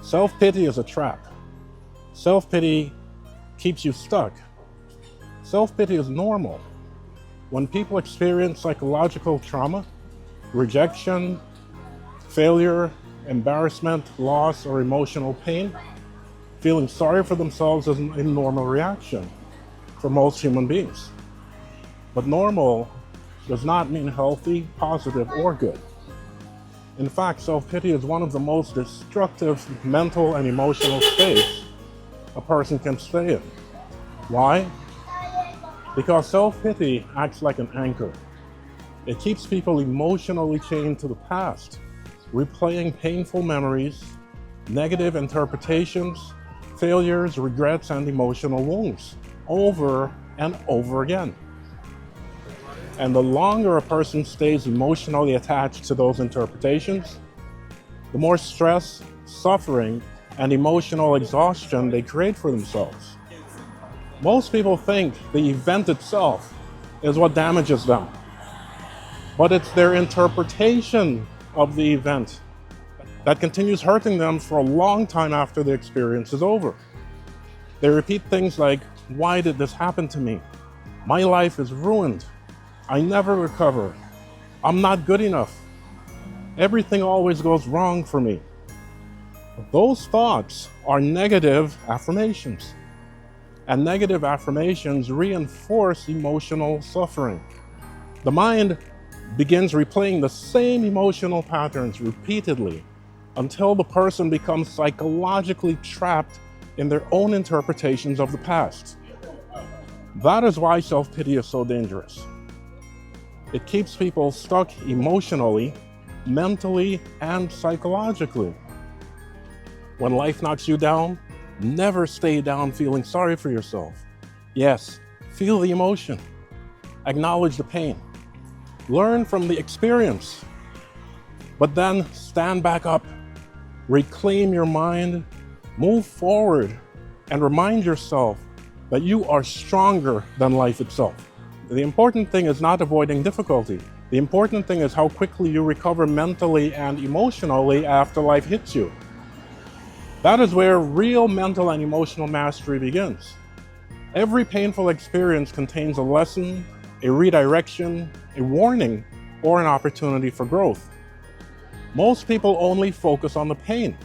Self-pity is a trap. Self-pity keeps you stuck. Self-pity is normal. When people experience psychological trauma, rejection, failure, embarrassment, loss, or emotional pain, feeling sorry for themselves is a normal reaction for most human beings. But normal does not mean healthy, positive, or good. In fact, self-pity is one of the most destructive mental and emotional states a person can stay in. Why? Because self-pity acts like an anchor. It keeps people emotionally chained to the past, replaying painful memories, negative interpretations, failures, regrets, and emotional wounds over and over again. And the longer a person stays emotionally attached to those interpretations, the more stress, suffering, and emotional exhaustion they create for themselves. Most people think the event itself is what damages them, but it's their interpretation of the event that continues hurting them for a long time after the experience is over. They repeat things like, "Why did this happen to me? My life is ruined. I never recover. I'm not good enough. Everything always goes wrong for me." Those thoughts are negative affirmations. And negative affirmations reinforce emotional suffering. The mind begins replaying the same emotional patterns repeatedly until the person becomes psychologically trapped in their own interpretations of the past. That is why self-pity is so dangerous. It keeps people stuck emotionally, mentally, and psychologically. When life knocks you down, never stay down feeling sorry for yourself. Yes, feel the emotion. Acknowledge the pain. Learn from the experience. But then stand back up, reclaim your mind, move forward, and remind yourself that you are stronger than life itself. The important thing is not avoiding difficulty. The important thing is how quickly you recover mentally and emotionally after life hits you. That is where real mental and emotional mastery begins. Every painful experience contains a lesson, a redirection, a warning, or an opportunity for growth. Most people only focus on the pain,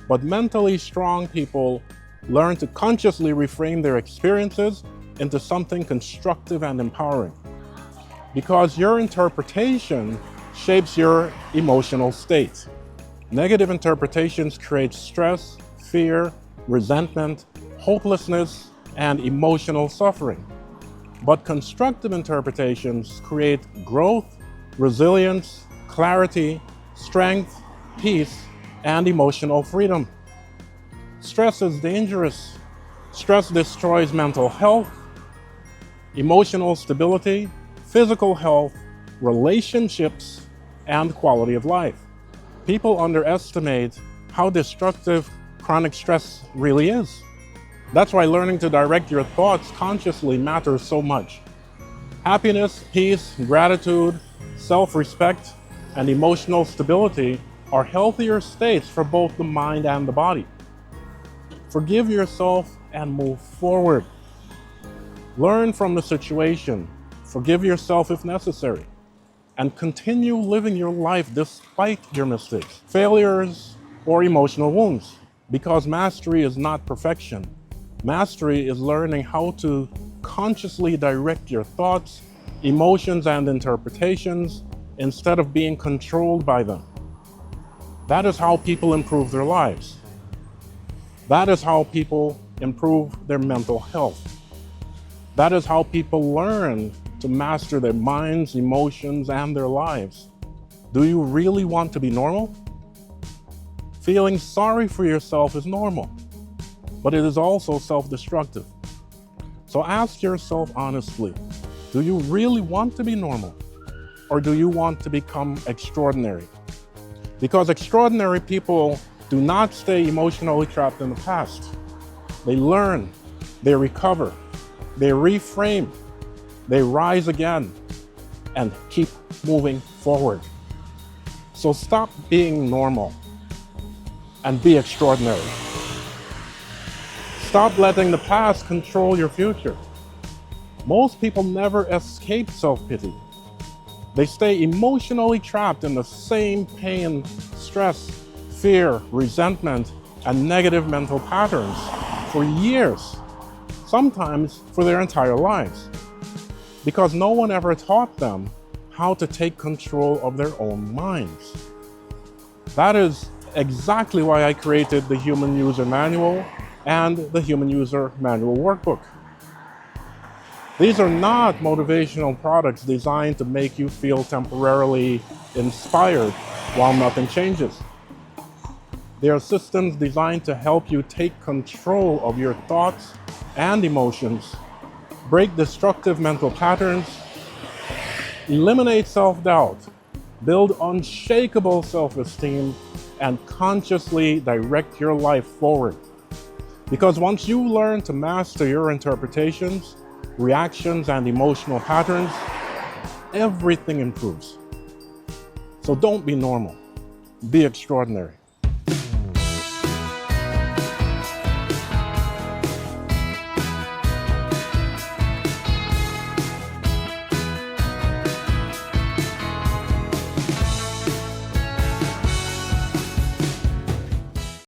but mentally strong people learn to consciously reframe their experiences into something constructive and empowering. Because your interpretation shapes your emotional state. Negative interpretations create stress, fear, resentment, hopelessness, and emotional suffering. But constructive interpretations create growth, resilience, clarity, strength, peace, and emotional freedom. Stress is dangerous. Stress destroys mental health, emotional stability, physical health, relationships, and quality of life. People underestimate how destructive chronic stress really is. That's why learning to direct your thoughts consciously matters so much. Happiness, peace, gratitude, self-respect, and emotional stability are healthier states for both the mind and the body. Forgive yourself and move forward. Learn from the situation, forgive yourself if necessary, and continue living your life despite your mistakes, failures, or emotional wounds. Because mastery is not perfection. Mastery is learning how to consciously direct your thoughts, emotions, and interpretations instead of being controlled by them. That is how people improve their lives. That is how people improve their mental health. That is how people learn to master their minds, emotions, and their lives. Do you really want to be normal? Feeling sorry for yourself is normal, but it is also self-destructive. So ask yourself honestly, do you really want to be normal? Or do you want to become extraordinary? Because extraordinary people do not stay emotionally trapped in the past. They learn, they recover, they reframe, they rise again, and keep moving forward. So stop being normal. and be extraordinary. Stop letting the past control your future. Most people never escape self-pity. They stay emotionally trapped in the same pain, stress, fear, resentment, and negative mental patterns for years, sometimes for their entire lives, because no one ever taught them how to take control of their own minds. That is exactly why I created the Human User Manual and the Human User Manual Workbook. These are not motivational products designed to make you feel temporarily inspired while nothing changes. They are systems designed to help you take control of your thoughts and emotions, break destructive mental patterns, eliminate self-doubt, build unshakable self-esteem, and consciously direct your life forward. Because once you learn to master your interpretations, reactions, and emotional patterns, everything improves. So don't be normal, be extraordinary.